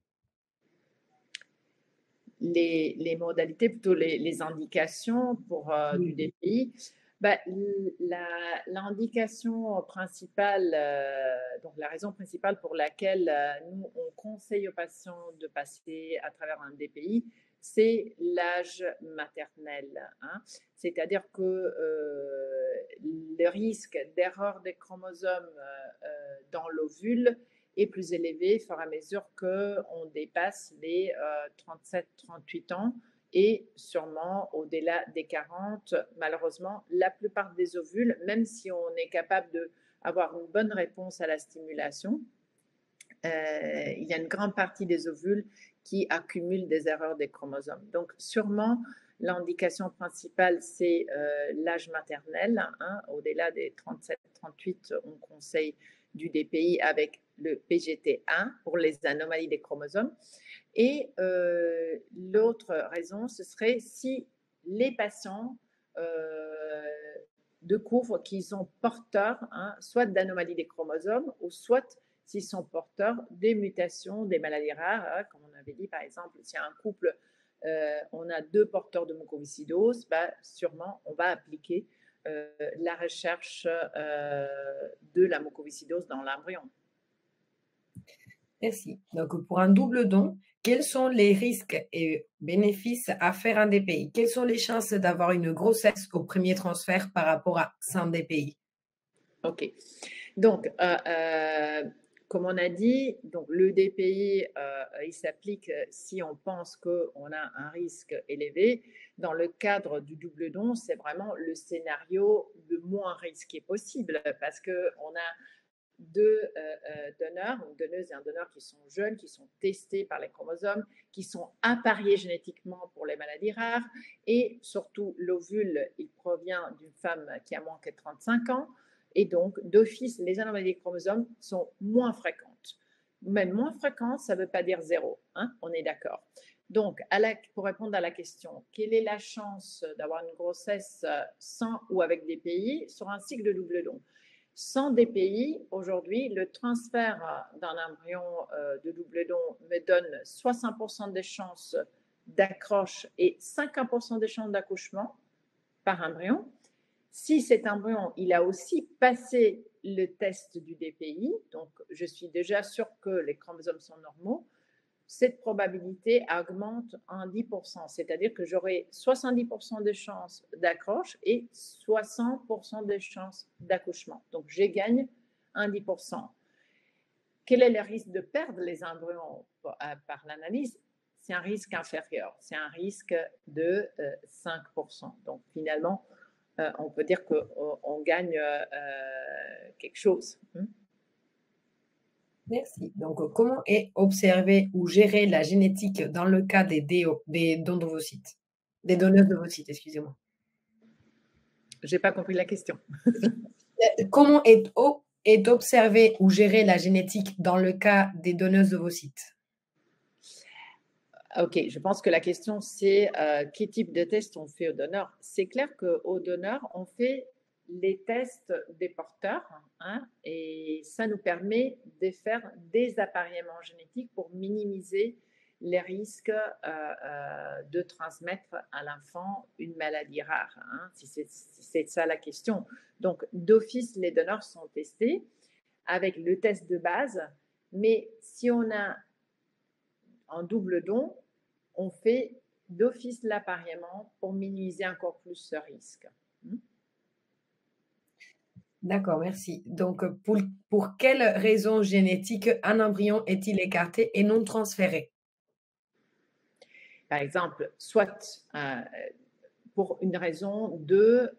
Les modalités, plutôt les indications pour du Oui. DPI. Bah, l'indication principale, donc la raison principale pour laquelle nous, on conseille aux patients de passer à travers un DPI, c'est l'âge maternel, hein. C'est-à-dire que le risque d'erreur des chromosomes dans l'ovule est plus élevé au fur et à mesure qu'on dépasse les 37-38 ans et sûrement au-delà des 40. Malheureusement, la plupart des ovules, même si on est capable d'avoir une bonne réponse à la stimulation, il y a une grande partie des ovules qui accumulent des erreurs des chromosomes. Donc, sûrement, l'indication principale, c'est l'âge maternel, hein. Au-delà des 37-38, on conseille du DPI avec le PGT1 pour les anomalies des chromosomes. Et l'autre raison, ce serait si les patients découvrent qu'ils sont porteurs, hein, soit d'anomalies des chromosomes ou soit s'ils sont porteurs des mutations, des maladies rares, hein, comme on avait dit, par exemple, si un couple, on a deux porteurs de mucoviscidose, bah, sûrement on va appliquer la recherche de la mucoviscidose dans l'embryon. Merci. Donc, pour un double don, quels sont les risques et bénéfices à faire un DPI? Quelles sont les chances d'avoir une grossesse au premier transfert par rapport à sans DPI? OK. Donc, comme on a dit, donc le DPI, il s'applique si on pense qu'on a un risque élevé. Dans le cadre du double don, c'est vraiment le scénario le moins risqué possible parce qu'on a deux donneurs, une donneuse et un donneur qui sont jeunes, qui sont testés par les chromosomes, qui sont appariés génétiquement pour les maladies rares. Et surtout, l'ovule, il provient d'une femme qui a moins que 35 ans. Et donc, d'office, les anomalies des chromosomes sont moins fréquentes. Même moins fréquentes, ça ne veut pas dire zéro, hein, on est d'accord. Donc, pour répondre à la question, quelle est la chance d'avoir une grossesse sans ou avec des DPI sur un cycle de double don? Sans DPI, aujourd'hui, le transfert d'un embryon de double don me donne 60% des chances d'accroche et 50% des chances d'accouchement par embryon. Si cet embryon, il a aussi passé le test du DPI, donc je suis déjà sûre que les chromosomes sont normaux, cette probabilité augmente en 10%, c'est-à-dire que j'aurai 70% de chances d'accroche et 60% de chances d'accouchement. Donc, je gagne un 10%. Quel est le risque de perdre les embryons par l'analyse? C'est un risque inférieur, c'est un risque de 5%. Donc, finalement, on peut dire qu'on gagne quelque chose. Merci. Donc, comment est observer ou gérer la génétique dans le cas des dons d'ovocytes? Des donneuses d'ovocytes, excusez-moi. Je n'ai pas compris la question. Comment est observer ou gérer la génétique dans le cas des donneuses d'ovocytes? OK, je pense que la question, c'est quel type de test on fait aux donneurs. C'est clair qu'aux donneurs, on fait les tests des porteurs, hein, et ça nous permet de faire des appareillements génétiques pour minimiser les risques de transmettre à l'enfant une maladie rare, hein, si c'est ça la question. Donc, d'office, les donneurs sont testés avec le test de base, mais si on a en double don, on fait d'office l'appareillement pour minimiser encore plus ce risque. D'accord, merci. Donc, pour quelle raison génétique un embryon est-il écarté et non transféré? Par exemple, soit pour une raison de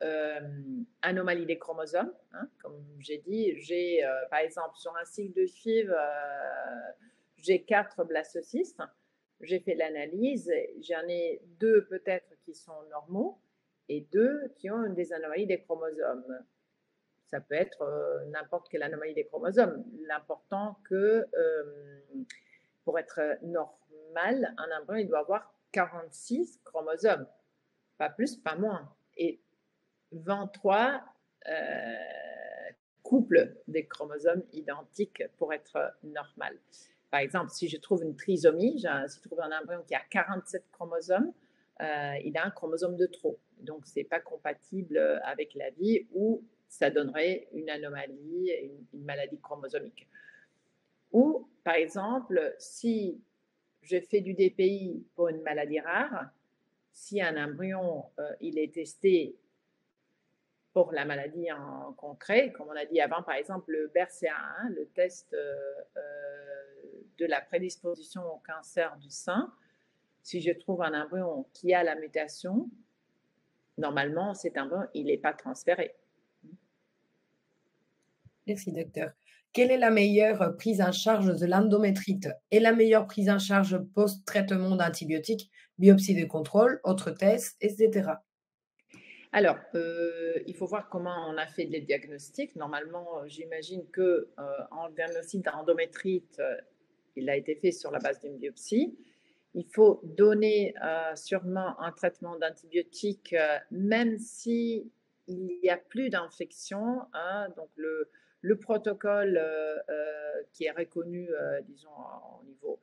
anomalie des chromosomes, hein, comme j'ai dit, j'ai par exemple sur un cycle de FIV, j'ai 4 blastocystes. J'ai fait l'analyse, j'en ai 2 peut-être qui sont normaux et 2 qui ont des anomalies des chromosomes. Ça peut être n'importe quelle anomalie des chromosomes. L'important que pour être normal, un embryon, il doit avoir 46 chromosomes, pas plus, pas moins. Et 23 couple des chromosomes identiques pour être normal. Par exemple, si je trouve une trisomie, si je trouve un embryon qui a 47 chromosomes, il a un chromosome de trop. Donc, ce n'est pas compatible avec la vie ou ça donnerait une anomalie, une maladie chromosomique. Ou, par exemple, si je fais du DPI pour une maladie rare, si un embryon il est testé pour la maladie en concret, comme on a dit avant, par exemple le BRCA1, le test de la prédisposition au cancer du sein, si je trouve un embryon qui a la mutation, normalement cet embryon il n'est pas transféré. Merci, docteur. Quelle est la meilleure prise en charge de l'endométrite et la meilleure prise en charge post-traitement d'antibiotiques, biopsie de contrôle, autres tests, etc. Alors, il faut voir comment on a fait les diagnostics. Normalement, j'imagine que en diagnostic d'endométrite, il a été fait sur la base d'une biopsie. Il faut donner sûrement un traitement d'antibiotiques, même si il n'y a plus d'infection, hein. Donc, le protocole qui est reconnu, disons, au niveau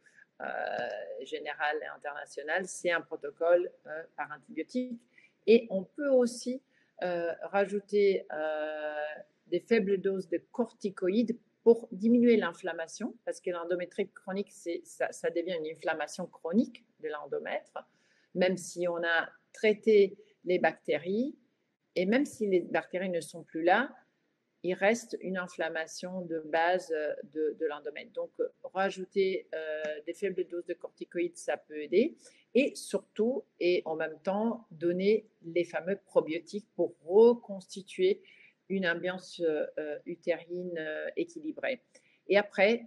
général et international, c'est un protocole par antibiotique. Et on peut aussi rajouter des faibles doses de corticoïdes pour diminuer l'inflammation, parce que l'endométrite chronique, ça devient une inflammation chronique de l'endomètre, même si on a traité les bactéries, et même si les bactéries ne sont plus là, il reste une inflammation de base de l'endomètre. Donc, rajouter des faibles doses de corticoïdes, ça peut aider. Et surtout, et en même temps, donner les fameux probiotiques pour reconstituer une ambiance utérine équilibrée. Et après,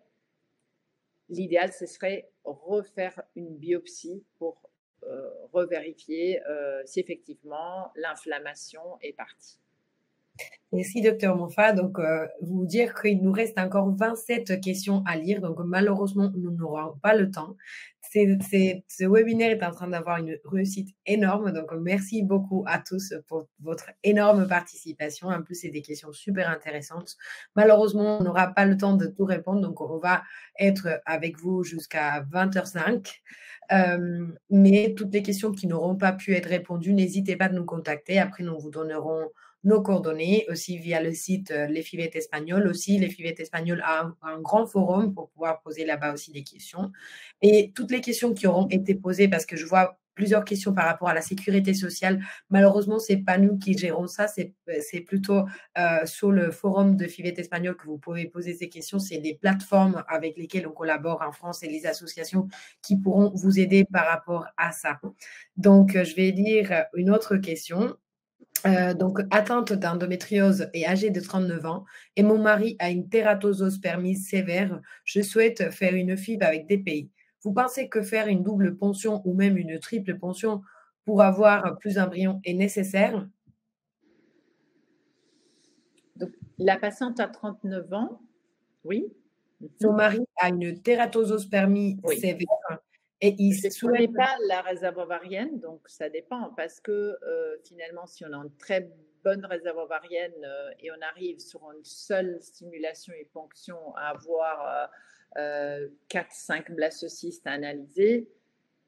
l'idéal, ce serait refaire une biopsie pour revérifier si effectivement l'inflammation est partie. Merci, docteur Monfa. Donc, vous dire qu'il nous reste encore 27 questions à lire. Donc, malheureusement, nous n'aurons pas le temps. Ce webinaire est en train d'avoir une réussite énorme. Donc, merci beaucoup à tous pour votre énorme participation. En plus, c'est des questions super intéressantes. Malheureusement, on n'aura pas le temps de tout répondre. Donc, on va être avec vous jusqu'à 20h05. Mais toutes les questions qui n'auront pas pu être répondues, n'hésitez pas à nous contacter. Après, nous vous donnerons nos coordonnées aussi via le site Les Fivettes Espagnoles. Aussi, Les Fivettes Espagnoles a un grand forum pour pouvoir poser là-bas aussi des questions. Et toutes les questions qui auront été posées, parce que je vois plusieurs questions par rapport à la sécurité sociale. Malheureusement, ce n'est pas nous qui gérons ça, c'est plutôt sur le forum de Fivettes Espagnoles que vous pouvez poser ces questions. C'est des plateformes avec lesquelles on collabore en France et les associations qui pourront vous aider par rapport à ça. Donc, je vais lire une autre question. Donc, atteinte d'endométriose et âgée de 39 ans, et mon mari a une tératosospermie sévère. Je souhaite faire une FIV avec DPI. Vous pensez que faire une double ponction ou même une triple ponction pour avoir plus d'embryons est nécessaire? Donc, la patiente a 39 ans, oui. Son mari a une tératosospermie sévère et il Je ne souhaite... connais pas la réserve ovarienne, donc ça dépend parce que finalement, si on a une très bonne réserve ovarienne et on arrive sur une seule stimulation et ponction à avoir 4-5 blastocystes à analyser,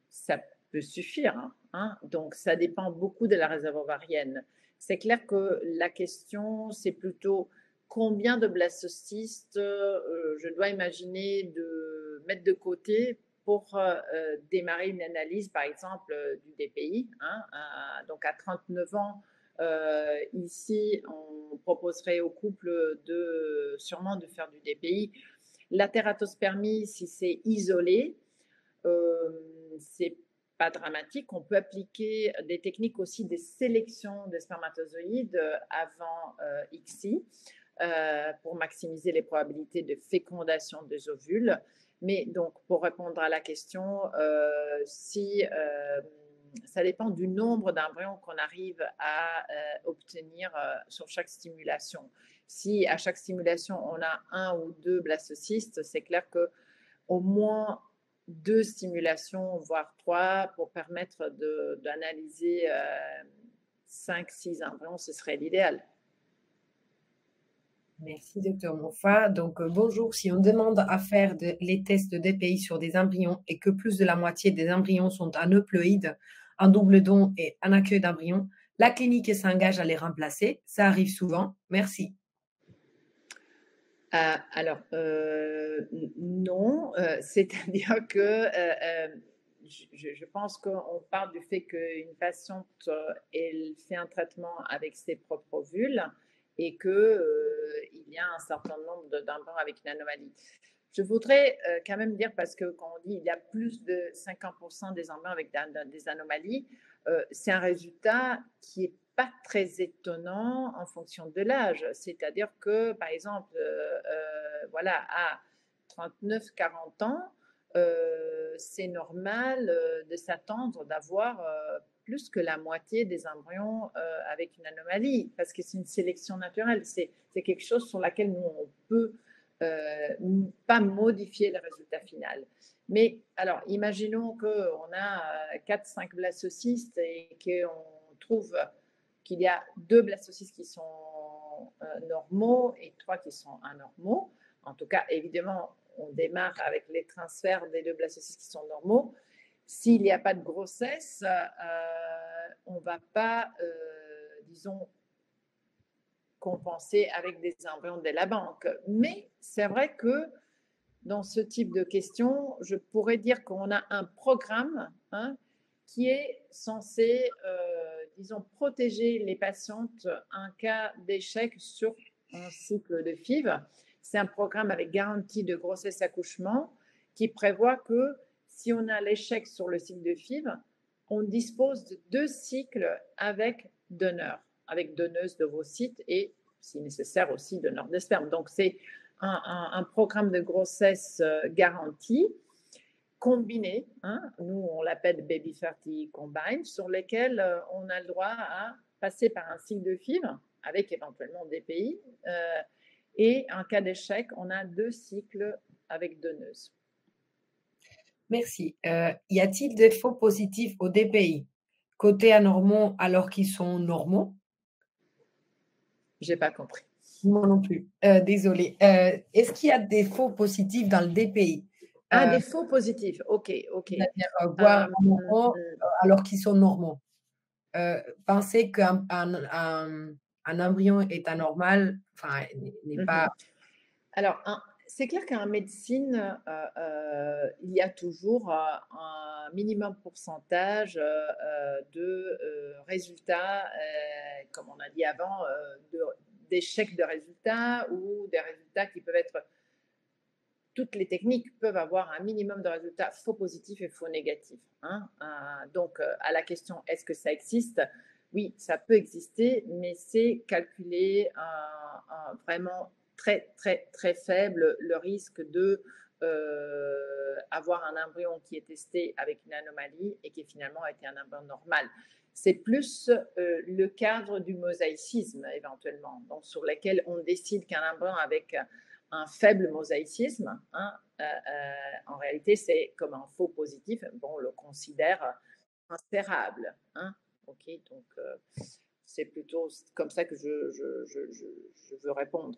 ça peut suffire, hein. Donc, ça dépend beaucoup de la réserve ovarienne. C'est clair que la question, c'est plutôt combien de blastocystes je dois imaginer de mettre de côté pour démarrer une analyse, par exemple, du DPI. Hein. Donc, à 39 ans, ici, on proposerait au couple sûrement de faire du DPI. La tératospermie, si c'est isolé, c'est pas dramatique. On peut appliquer des techniques aussi de sélection des spermatozoïdes avant ICSI pour maximiser les probabilités de fécondation des ovules. Mais donc, pour répondre à la question, ça dépend du nombre d'embryons qu'on arrive à obtenir sur chaque stimulation. Si à chaque stimulation, on a 1 ou 2 blastocystes, c'est clair que au moins 2 stimulations, voire 3, pour permettre d'analyser 5-6 embryons, ce serait l'idéal. Merci, docteur Monfa. Donc, bonjour. Si on demande à faire les tests de DPI sur des embryons et que plus de la moitié des embryons sont aneuploïdes, en double don et en accueil d'embryons, la clinique s'engage à les remplacer. Ça arrive souvent. Merci. Alors, non, c'est-à-dire que je pense qu'on part du fait qu'une patiente, elle fait un traitement avec ses propres ovules et qu'il y a un certain nombre d'embryons avec une anomalie. Je voudrais quand même dire, parce que quand on dit il y a plus de 50% des embryons avec des anomalies, c'est un résultat qui est pas très étonnant en fonction de l'âge. C'est-à-dire que, par exemple, voilà, à 39-40 ans, c'est normal de s'attendre d'avoir plus que la moitié des embryons avec une anomalie, parce que c'est une sélection naturelle. C'est quelque chose sur laquelle nous, on peut pas modifier le résultat final. Mais alors, imaginons qu'on a 4-5 blastocystes et qu'on trouve qu'il y a 2 blastocystes qui sont normaux et 3 qui sont anormaux. En tout cas, évidemment, on démarre avec les transferts des 2 blastocystes qui sont normaux. S'il n'y a pas de grossesse, on ne va pas, disons, compenser avec des embryons de la banque. Mais c'est vrai que dans ce type de questions, je pourrais dire qu'on a un programme qui est censé, disons, protéger les patientes en cas d'échec sur un cycle de FIV. C'est un programme avec garantie de grossesse-accouchement qui prévoit que si on a l'échec sur le cycle de FIV, on dispose de 2 cycles avec donneur, avec donneuse d'ovocytes et, si nécessaire, aussi donneur de sperme. Donc, c'est un programme de grossesse garanti combiné, nous on l'appelle Baby Fertility Combine, sur lequel on a le droit à passer par un cycle de FIV avec éventuellement des DPI. Et en cas d'échec, on a 2 cycles avec donneuse. Merci. Y a-t-il des faux positifs au DPI? Côté anormaux alors qu'ils sont normaux? J'ai pas compris. Moi non plus. Désolée. Est-ce qu'il y a des faux positifs dans le DPI? Ah, des faux positifs. Ok, ok. C'est-à-dire voir anormaux alors qu'ils sont normaux. Penser un embryon est anormal, enfin, n'est pas. Alors, c'est clair qu'en médecine, il y a toujours un minimum pourcentage de résultats, comme on a dit avant, d'échecs de résultats ou des résultats qui peuvent être. Toutes les techniques peuvent avoir un minimum de résultats faux positifs et faux négatifs. Donc, à la question est-ce que ça existe? Oui, ça peut exister, mais c'est calculé vraiment très, très, très faible le risque de avoir un embryon qui est testé avec une anomalie et qui finalement a été un embryon normal. C'est plus le cadre du mosaïcisme éventuellement, donc sur lequel on décide qu'un embryon avec un faible mosaïcisme, en réalité, c'est comme un faux positif. Bon, on le considère transférable. OK, donc c'est plutôt comme ça que je veux répondre.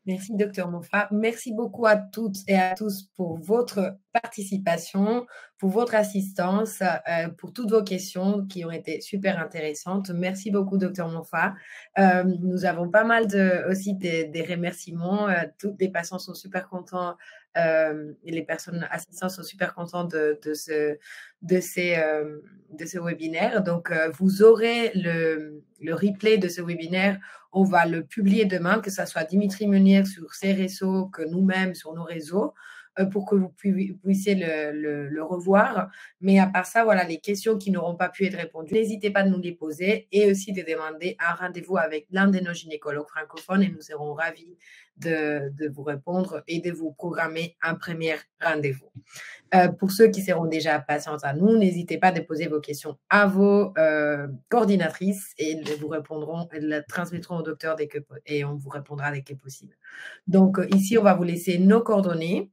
Merci, docteur Monfa. Merci beaucoup à toutes et à tous pour votre participation, pour votre assistance, pour toutes vos questions qui ont été super intéressantes. Merci beaucoup, docteur Monfa. Nous avons pas mal aussi des remerciements. Toutes les patients sont super contents et les personnes assistantes sont super contentes de ce webinaire. Donc, vous aurez le replay de ce webinaire. On va le publier demain, que ce soit Dimitri Meunier sur ses réseaux, que nous-mêmes sur nos réseaux, pour que vous puissiez le revoir. Mais à part ça, voilà, les questions qui n'auront pas pu être répondues, n'hésitez pas de nous les poser et aussi de demander un rendez-vous avec l'un de nos gynécologues francophones et nous serons ravis de vous répondre et de vous programmer un premier rendez-vous. Pour ceux qui seront déjà patients à nous, n'hésitez pas à poser vos questions à vos coordinatrices et elles vous répondront, elles la transmettront au docteur et on vous répondra dès que possible. Donc, ici, on va vous laisser nos coordonnées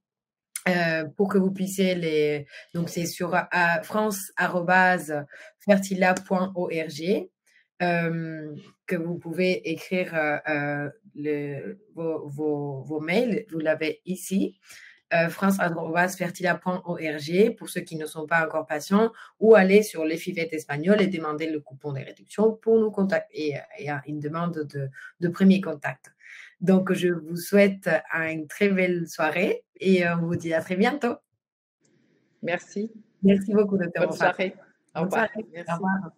pour que vous puissiez les. Donc, c'est sur france@fertilab.org. que vous pouvez écrire vos mails. Vous l'avez ici, france@fertila.org pour ceux qui ne sont pas encore patients, ou aller sur les Fivettes Espagnoles et demander le coupon de réduction pour nous contacter et une demande de premier contact. Donc, je vous souhaite une très belle soirée et on vous dit à très bientôt. Merci. Merci beaucoup, docteur Bonne Moffat. soirée. Au Bonne revoir. soirée. Au Merci. revoir.